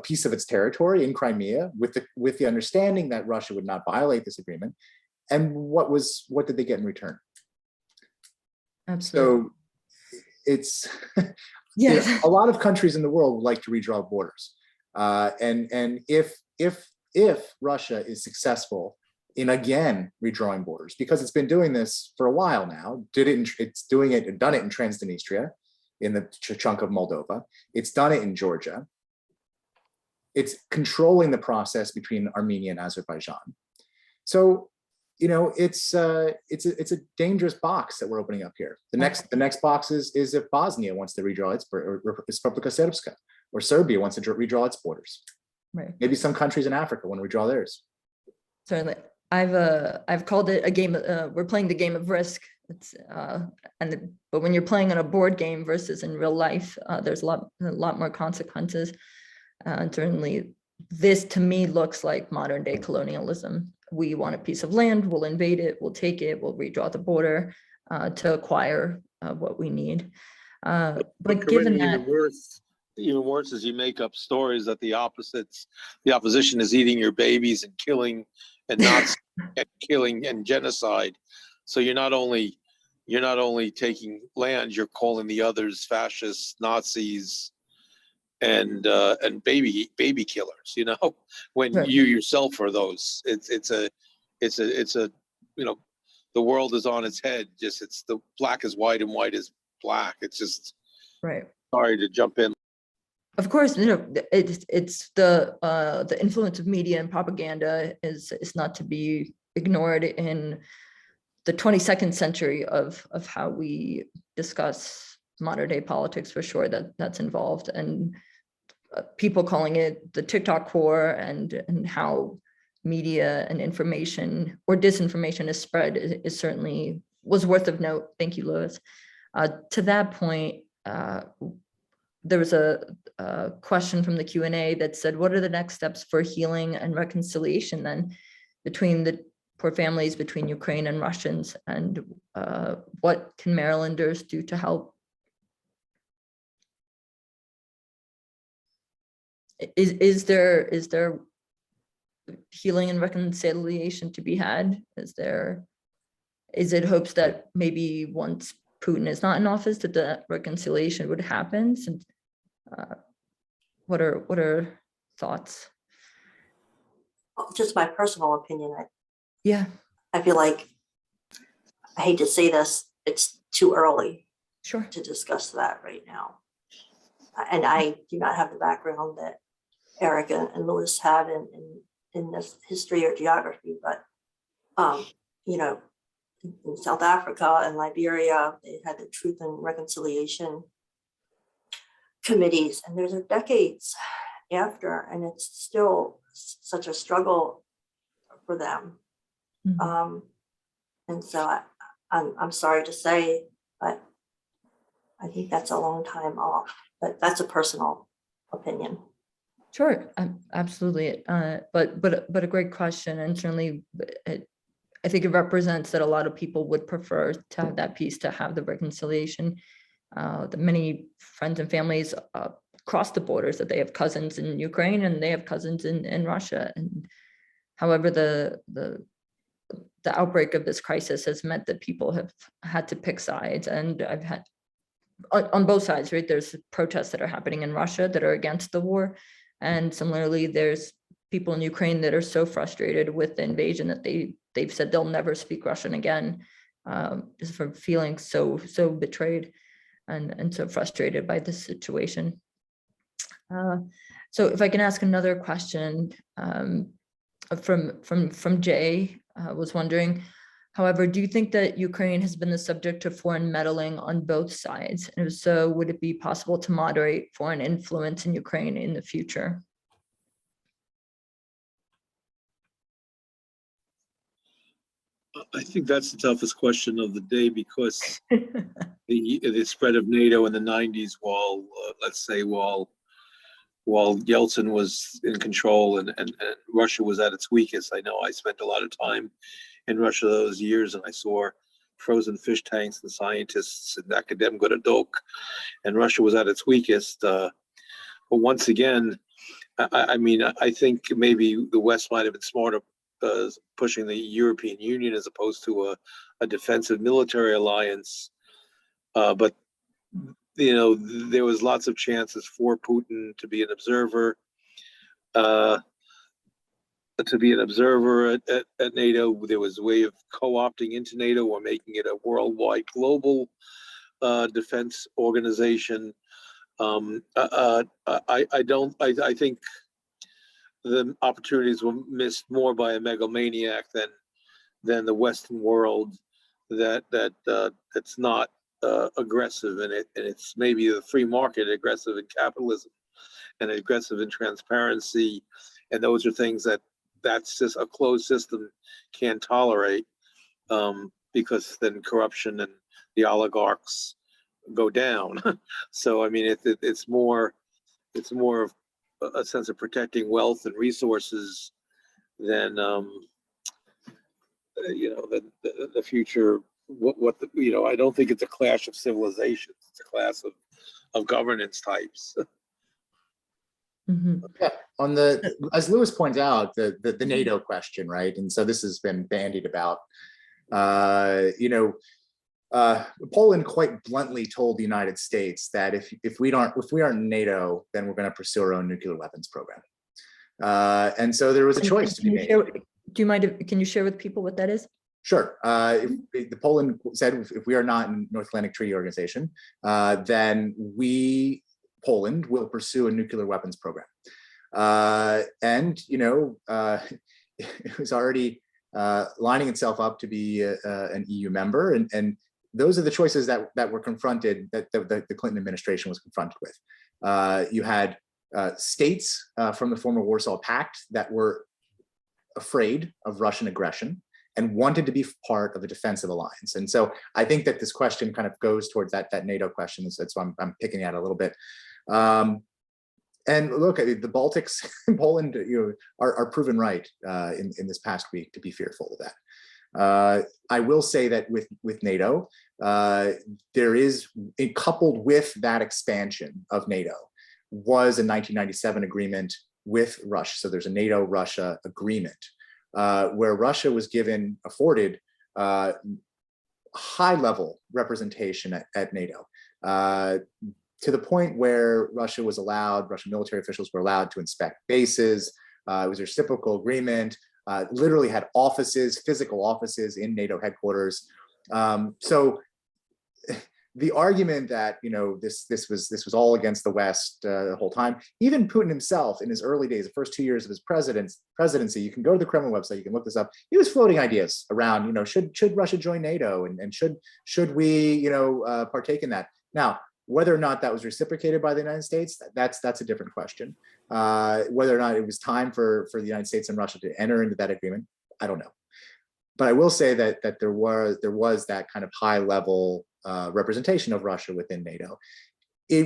piece of its territory in Crimea with the understanding that Russia would not violate this agreement. And what did they get in return? Absolutely. So it's yes. a lot of countries in the world would like to redraw borders, and if Russia is successful in again redrawing borders, because it's been doing this for a while now, done it in Transnistria, in the chunk of Moldova, it's done it in Georgia, it's controlling the process between Armenia and Azerbaijan. So it's a dangerous box that we're opening up here. The next box is if Bosnia wants to redraw its, or Republika Srpska, or Serbia wants to redraw its borders. Right. Maybe some countries in Africa want to redraw theirs. Certainly, I've called it a game. We're playing the game of risk. It's but when you're playing on a board game versus in real life, there's a lot more consequences. Certainly, this to me looks like modern day colonialism. We want a piece of land, we'll invade it, we'll take it, we'll redraw the border. to acquire what we need. But Corinne, given that, even worse is you make up stories that the opposition is eating your babies and killing and not and killing and genocide. So you're not only taking land, you're calling the others fascists, Nazis, and baby killers. You know, when Right. you yourself are those. It's a you know, the world is on its head. Just it's the black is white and white is black. It's just right. sorry to jump in. Of course, it's the influence of media and propaganda is not to be ignored in the 22nd century of how we discuss modern day politics, for sure. That's involved, and people calling it the TikTok war, and how media and information or disinformation is spread is certainly was worth of note. Thank you, Louis. To that point, there was a question from the Q&A that said, what are the next steps for healing and reconciliation then between the poor families, between Ukraine and Russians, and what can Marylanders do to help? Is there healing and reconciliation to be had? Is it hopes that maybe once Putin is not in office that the reconciliation would happen? Since, what are thoughts? Just my personal opinion. Yeah, I feel like, I hate to say this, it's too early sure. to discuss that right now. And I do not have the background that Eric and Louis have in this history or geography, but you know, in South Africa and Liberia, they had the Truth and Reconciliation committees, and there's decades after, and it's still such a struggle for them. Mm-hmm. And so I'm sorry to say, but I think that's a long time off, but that's a personal opinion. Sure, absolutely. But a great question, and certainly I think it represents that a lot of people would prefer to have that piece, to have the reconciliation. The many friends and families cross the borders, that they have cousins in Ukraine and they have cousins in Russia. And however, the outbreak of this crisis has meant that people have had to pick sides, and I've had on both sides, right? There's protests that are happening in Russia that are against the war. And similarly, there's people in Ukraine that are so frustrated with the invasion that they've said they'll never speak Russian again, just for feeling so betrayed and so frustrated by this situation. So if I can ask another question from Jay, was wondering, however, do you think that Ukraine has been the subject of foreign meddling on both sides? And if so, would it be possible to moderate foreign influence in Ukraine in the future? I think that's the toughest question of the day, because the spread of NATO in the 90s, while let's say while Yeltsin was in control and Russia was at its weakest. I know I spent a lot of time in Russia those years, and I saw frozen fish tanks and scientists and academic and Russia was at its weakest. But once again, I mean, I think maybe the West might have been smarter pushing the European Union as opposed to a defensive military alliance. But you know, there was lots of chances for Putin to be an observer, at NATO. There was a way of co-opting into NATO or making it a worldwide global defense organization. I think the opportunities were missed more by a megalomaniac than the Western world that's not aggressive in it, and it's maybe the free market, aggressive in capitalism and aggressive in transparency, and those are things that's just a closed system can't tolerate, because then corruption and the oligarchs go down. So I mean, it's more of a sense of protecting wealth and resources than you know, the future I don't think it's a clash of civilizations. It's a clash of governance types. Mhm. Yeah, as Lewis points out, the NATO question, right? And so this has been bandied about. Poland quite bluntly told the United States that if we aren't in NATO, then we're going to pursue our own nuclear weapons program. And so there was a choice to be made. Do you mind, can you share with people what that is? Sure. The Poland said if we are not in North Atlantic Treaty Organization, then Poland will pursue a nuclear weapons program. It was already lining itself up to be an EU member, and those are the choices that were confronted, that the Clinton administration was confronted with. You had states from the former Warsaw Pact that were afraid of Russian aggression and wanted to be part of a defensive alliance. And so I think that this question kind of goes towards that NATO question. That's why I'm picking at it a little bit. And look, the Baltics and Poland, are proven right in this past week to be fearful of that. I will say that with NATO, there is, coupled with that expansion of NATO, was a 1997 agreement with Russia. So there's a NATO-Russia agreement where Russia was afforded high-level representation at NATO. To the point where Russian military officials were allowed to inspect bases. It was a reciprocal agreement, literally had physical offices in NATO headquarters. So the argument that this was all against the West the whole time, even Putin himself in his early days, the first 2 years of his presidency, you can go to the Kremlin website, you can look this up. He was floating ideas around, should Russia join NATO, and should we partake in that? Now, whether or not that was reciprocated by the United States, that's a different question. Whether or not it was time for the United States and Russia to enter into that agreement, I don't know. But I will say that there was that kind of high level representation of Russia within NATO.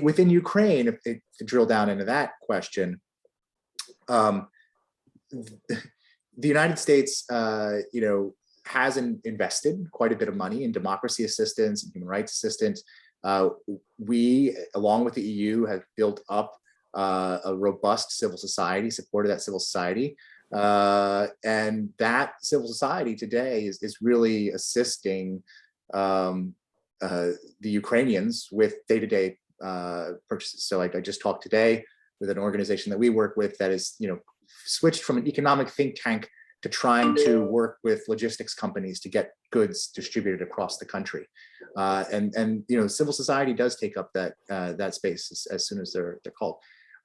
Within Ukraine, to drill down into that question, the United States, hasn't invested quite a bit of money in democracy assistance and human rights assistance. We, along with the EU, have built up a robust civil society, supported that civil society. And that civil society today is really assisting the Ukrainians with day-to-day purchases. So I just talked today with an organization that we work with that is, switched from an economic think tank to trying to work with logistics companies to get goods distributed across the country. And civil society does take up that space as soon as they're called.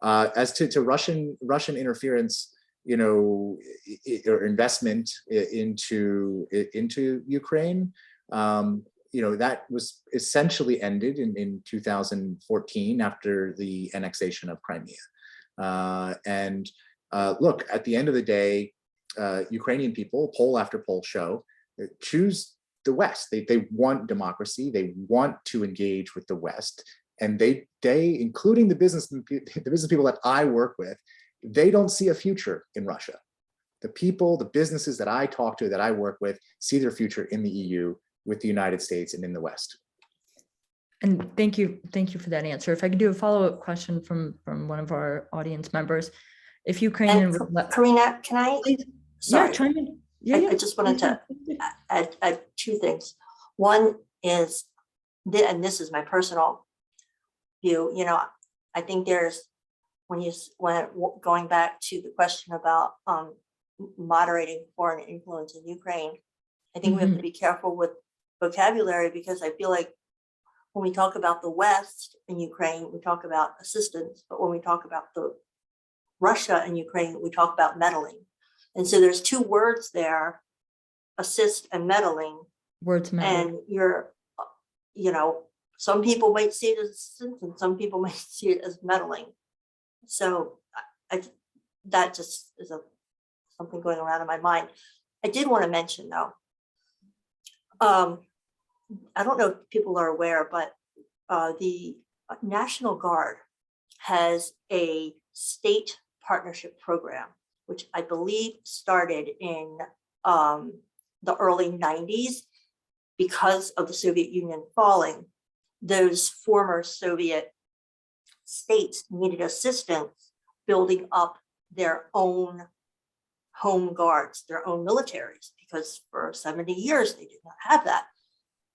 As to Russian interference, or investment into Ukraine, that was essentially ended in 2014 after the annexation of Crimea. Look, at the end of the day, Ukrainian people, poll after poll show, choose the West. They want democracy. They want to engage with the West, and they, including the business people that I work with, they don't see a future in Russia. The businesses that I talk to, that I work with, see their future in the EU, with the United States, and in the West. And thank you for that answer. If I could do a follow-up question from one of our audience members, if Ukrainian, Karina, can I? Please. Sorry. Yeah, chime in. I just wanted to add two things. One is, and this is my personal view, I think there's, when going back to the question about moderating foreign influence in Ukraine, I think we have to be careful with vocabulary, because I feel like when we talk about the West in Ukraine, we talk about assistance, but when we talk about the Russia and Ukraine, we talk about meddling. And so there's two words there, assist and meddling. Words matter. And some people might see it as assistance and some people might see it as meddling. So that just is something going around in my mind. I did want to mention though, I don't know if people are aware, but the National Guard has a state partnership program, which I believe started in the early 90s, because of the Soviet Union falling, those former Soviet states needed assistance building up their own home guards, their own militaries, because for 70 years they did not have that.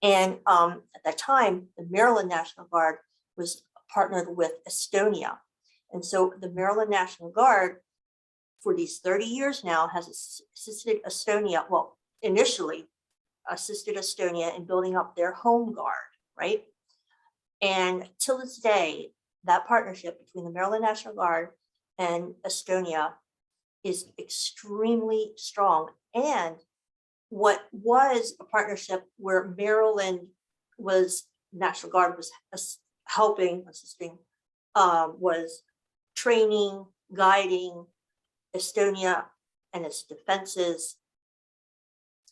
And at that time, the Maryland National Guard was partnered with Estonia. And so the Maryland National Guard, for these 30 years now, has assisted Estonia, well, initially assisted Estonia in building up their home guard, right? And till this day, that partnership between the Maryland National Guard and Estonia is extremely strong. And what was a partnership where Maryland was, National Guard was assisting, was training, guiding Estonia and its defenses,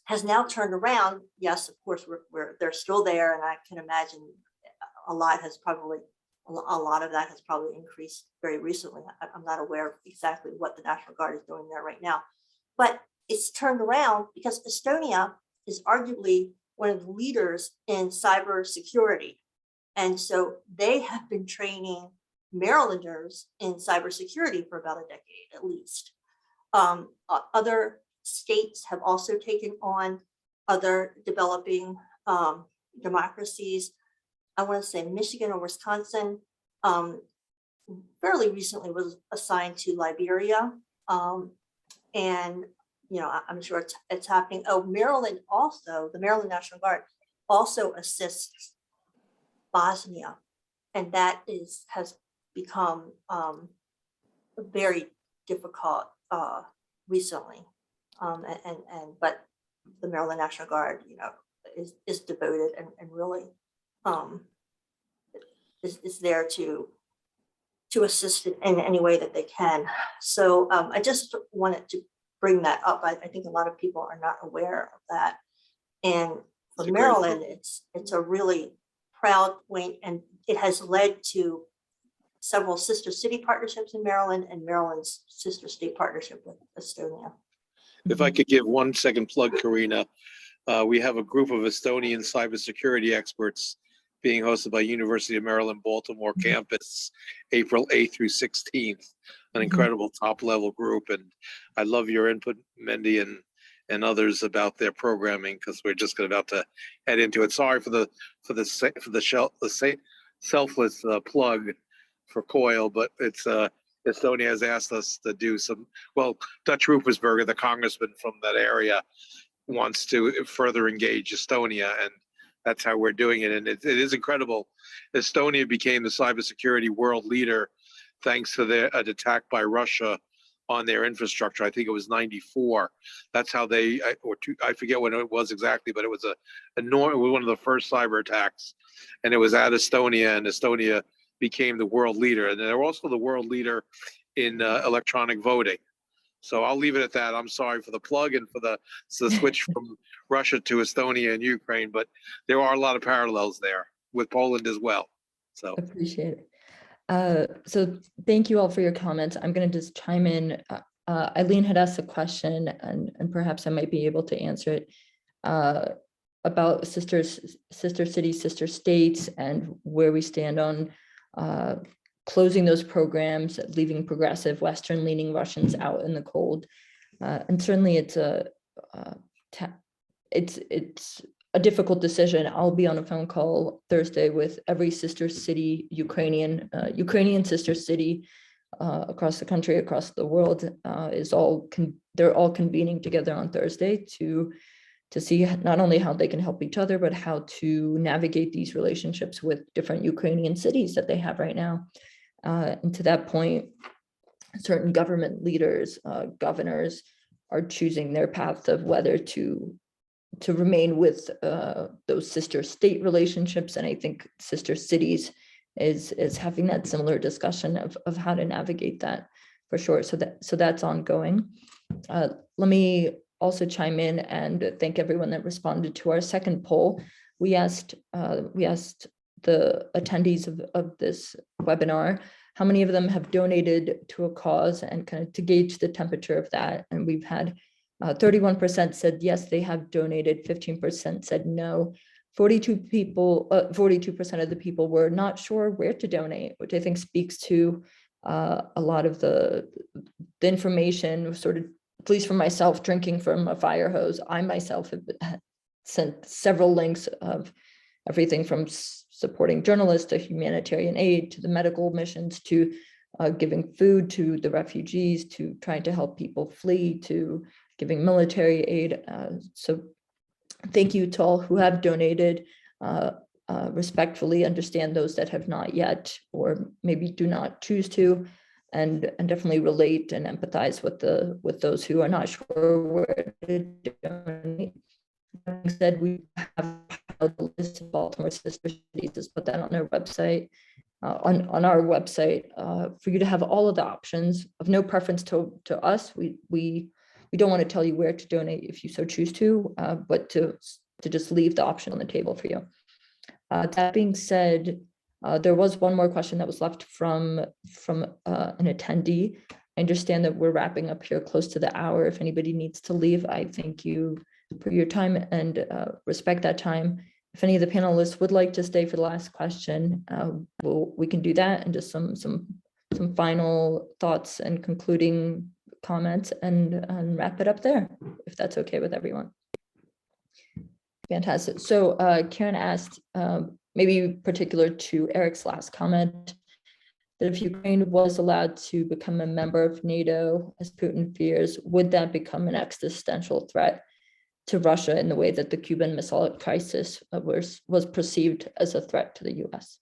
has now turned around. Yes, of course, they're still there, and I can imagine a lot of that has probably increased very recently. I'm not aware of exactly what the National Guard is doing there right now, but it's turned around because Estonia is arguably one of the leaders in cybersecurity. And so they have been training Marylanders in cybersecurity for about a decade at least. Other states have also taken on other developing democracies. I want to say Michigan or Wisconsin fairly recently was assigned to Liberia. And, you know, I'm sure it's happening. Oh, Maryland also, the Maryland National Guard also assists Bosnia. And that has become very difficult recently. But the Maryland National Guard, you know, is devoted and really is there to assist in any way that they can. So I just wanted to bring that up. I think a lot of people are not aware of that. And for Maryland, it's a really proud point, and it has led to several sister city partnerships in Maryland and Maryland's sister state partnership with Estonia. If I could give 1 second plug, Karina, we have a group of Estonian cybersecurity experts being hosted by University of Maryland, Baltimore campus, April 8th through 16th, an incredible top level group. And I love your input, Mendy, and others about their programming, because we're just about to head into it. Sorry for the selfless plug for COIL, but it's Estonia has asked us to do some, well, Dutch Rupersberger, the congressman from that area, wants to further engage Estonia, and that's how we're doing it. And it is incredible. Estonia became the cybersecurity world leader thanks to an attack by Russia on their infrastructure. I think it was 94. That's how I forget when it was exactly, but it was one of the first cyber attacks, and it was at Estonia, and Estonia became the world leader. And they're also the world leader in electronic voting. So I'll leave it at that. I'm sorry for the plug and for the switch from Russia to Estonia and Ukraine, but there are a lot of parallels there with Poland as well. So appreciate it. So thank you all for your comments. I'm going to just chime in. Eileen had asked a question, and perhaps I might be able to answer it about sister cities, sister states, and where we stand on closing those programs, leaving progressive Western-leaning Russians out in the cold. And certainly it's a difficult decision. I'll be on a phone call Thursday with every sister city, Ukrainian sister city across the country, across the world. They're all convening together on Thursday to see not only how they can help each other, but how to navigate these relationships with different Ukrainian cities that they have right now. And to that point, certain government leaders, governors, are choosing their path of whether to remain with those sister state relationships. And I think sister cities is having that similar discussion of how to navigate that for sure. So that's ongoing. Let me also chime in and thank everyone that responded to our second poll. We asked the attendees of this webinar how many of them have donated to a cause, and kind of to gauge the temperature of that. And we've had 31% said yes, they have donated, 15% said no. 42% of the people were not sure where to donate, which I think speaks to a lot of the information, sort of, at least for myself, drinking from a fire hose. I myself have sent several links of everything from supporting journalists to humanitarian aid to the medical missions to giving food to the refugees to trying to help people flee to giving military aid. So thank you to all who have donated. Respectfully understand those that have not yet, or maybe do not choose to, and definitely relate and empathize with those who are not sure where to donate. That said, we have a list of Baltimore sister cities. Just put that on our website. On our website, for you to have all of the options of no preference to us. We don't want to tell you where to donate if you so choose to, but to just leave the option on the table for you. That being said, there was one more question that was left from an attendee. I understand that we're wrapping up here close to the hour. If anybody needs to leave, I thank you for your time and respect that time. If any of the panelists would like to stay for the last question, we can do that, and just some final thoughts and concluding comments, and wrap it up there, if that's okay with everyone. Fantastic. So Karen asked, maybe particular to Eric's last comment, that if Ukraine was allowed to become a member of NATO, as Putin fears, would that become an existential threat to Russia in the way that the Cuban Missile Crisis was perceived as a threat to the US?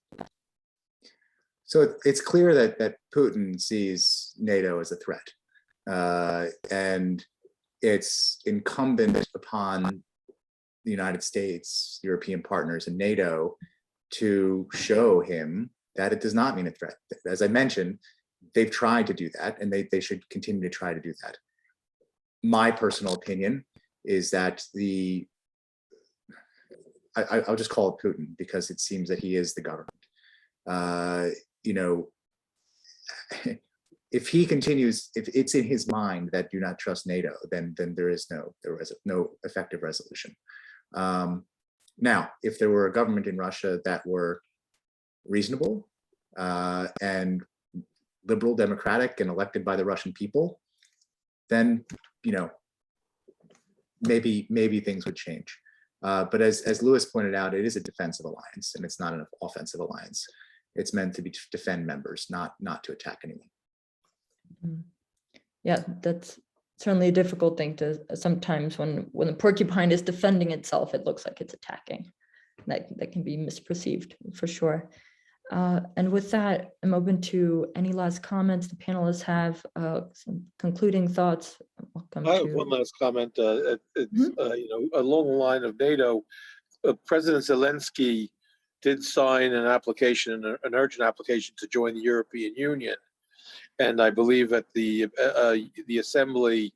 So it's clear that Putin sees NATO as a threat. And it's incumbent upon the United States, European partners, and NATO to show him that it does not mean a threat. As I mentioned, they've tried to do that, and they should continue to try to do that. My personal opinion is that I'll just call it Putin, because it seems that he is the government. If he continues, if it's in his mind that do not trust NATO, then there is no effective resolution. Now, if there were a government in Russia that were reasonable and liberal, democratic, and elected by the Russian people, then maybe things would change. But as Lewis pointed out, it is a defensive alliance, and it's not an offensive alliance. It's meant to defend members, not to attack anyone. Yeah, that's certainly a difficult thing to sometimes when the porcupine is defending itself, it looks like it's attacking. That can be misperceived for sure. And with that, I'm open to any last comments the panelists have, some concluding thoughts. Welcome I have one last comment. Along the line of NATO, President Zelensky did sign an application, an urgent application to join the European Union. And I believe at the assembly,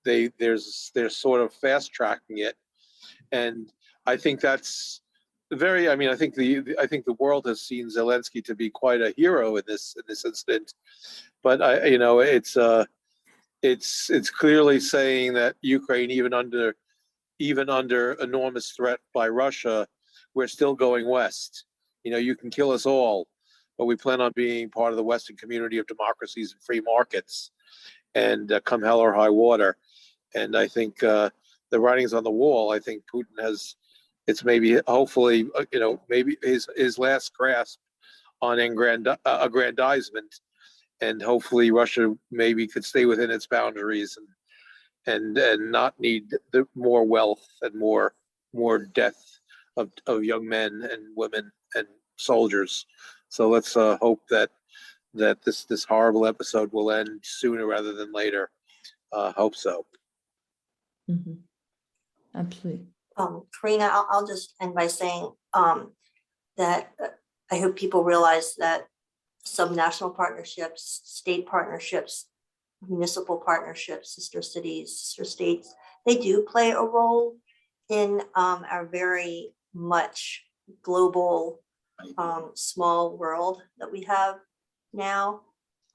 they're sort of fast tracking it, and I think that's very. I mean, I think the world has seen Zelensky to be quite a hero in this incident, but it's clearly saying that Ukraine, even under enormous threat by Russia, we're still going west. You can kill us all, but we plan on being part of the Western community of democracies and free markets, and come hell or high water. And I think the writing's on the wall. I think Putin has, it's maybe, hopefully, maybe his last grasp on aggrandizement, and hopefully Russia maybe could stay within its boundaries and not need the more wealth and more death of young men and women and soldiers. So let's hope that this horrible episode will end sooner rather than later. Hope so. Mm-hmm. Absolutely. Karina, I'll just end by saying that I hope people realize that subnational partnerships, state partnerships, municipal partnerships, sister cities, sister states, they do play a role in our very much global small world that we have now.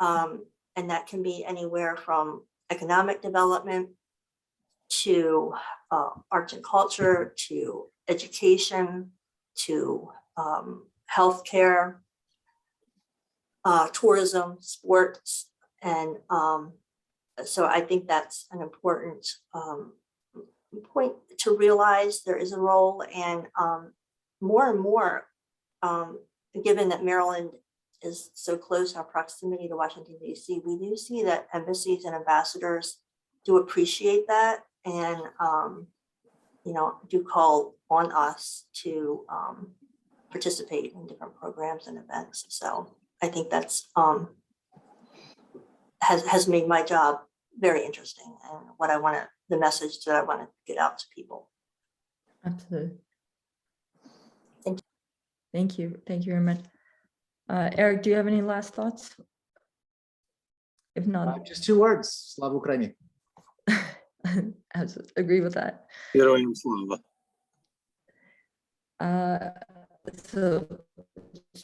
And that can be anywhere from economic development to arts and culture, to education, to healthcare, tourism, sports, and so I think that's an important point to realize. There is a role, and more and more, given that Maryland is so close, our proximity to Washington, D.C., we do see that embassies and ambassadors do appreciate that, and do call on us to participate in different programs and events. So I think that's has made my job very interesting, and the message that I want to get out to people. Absolutely. Thank you. Thank you. Thank you very much. Eric, do you have any last thoughts? If not, Just 2 words, Slava Ukraini. I agree with that. Heroin Slava. So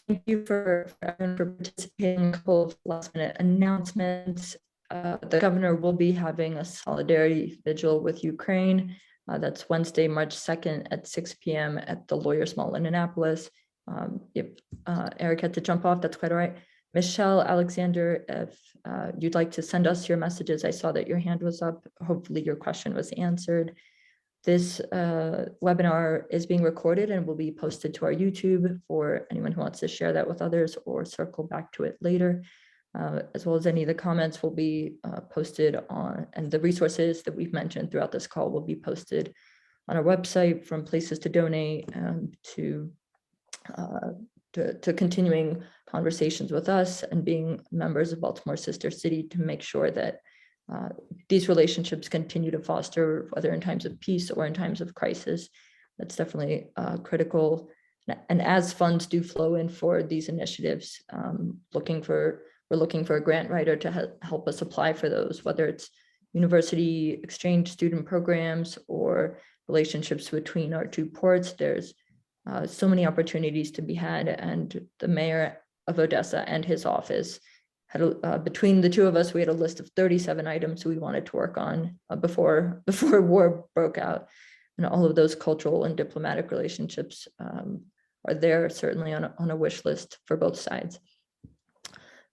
thank you for participating in a couple of last minute announcements. The governor will be having a solidarity vigil with Ukraine. That's Wednesday, March 2nd at 6 p.m. at the Lawyers Mall in Annapolis. If Eric had to jump off, that's quite all right. Michelle, Alexander, if you'd like to send us your messages, I saw that your hand was up. Hopefully your question was answered. This webinar is being recorded and will be posted to our YouTube for anyone who wants to share that with others or circle back to it later, as well as any of the comments will be posted on, and the resources that we've mentioned throughout this call will be posted on our website, from places to donate to continuing conversations with us and being members of Baltimore Sister City to make sure that these relationships continue to foster, whether in times of peace or in times of crisis. That's definitely critical. And as funds do flow in for these initiatives, we're looking for a grant writer to help us apply for those, whether it's university exchange student programs or relationships between our 2 ports. There's so many opportunities to be had, and the mayor of Odesa and his office had between the 2 of us, we had a list of 37 items we wanted to work on before war broke out, and all of those cultural and diplomatic relationships are there, certainly on a wish list for both sides.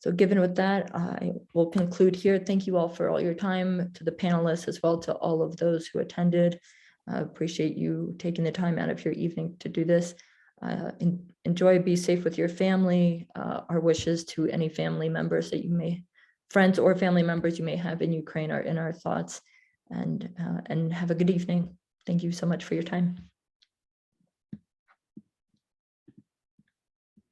So given with that, I will conclude here. Thank you all for all your time, to the panelists as well, to all of those who attended. Appreciate you taking the time out of your evening to do this. Enjoy, be safe with your family. Our wishes to any family members that you may, friends or family members you may have in Ukraine, are in our thoughts, and have a good evening. Thank you so much for your time.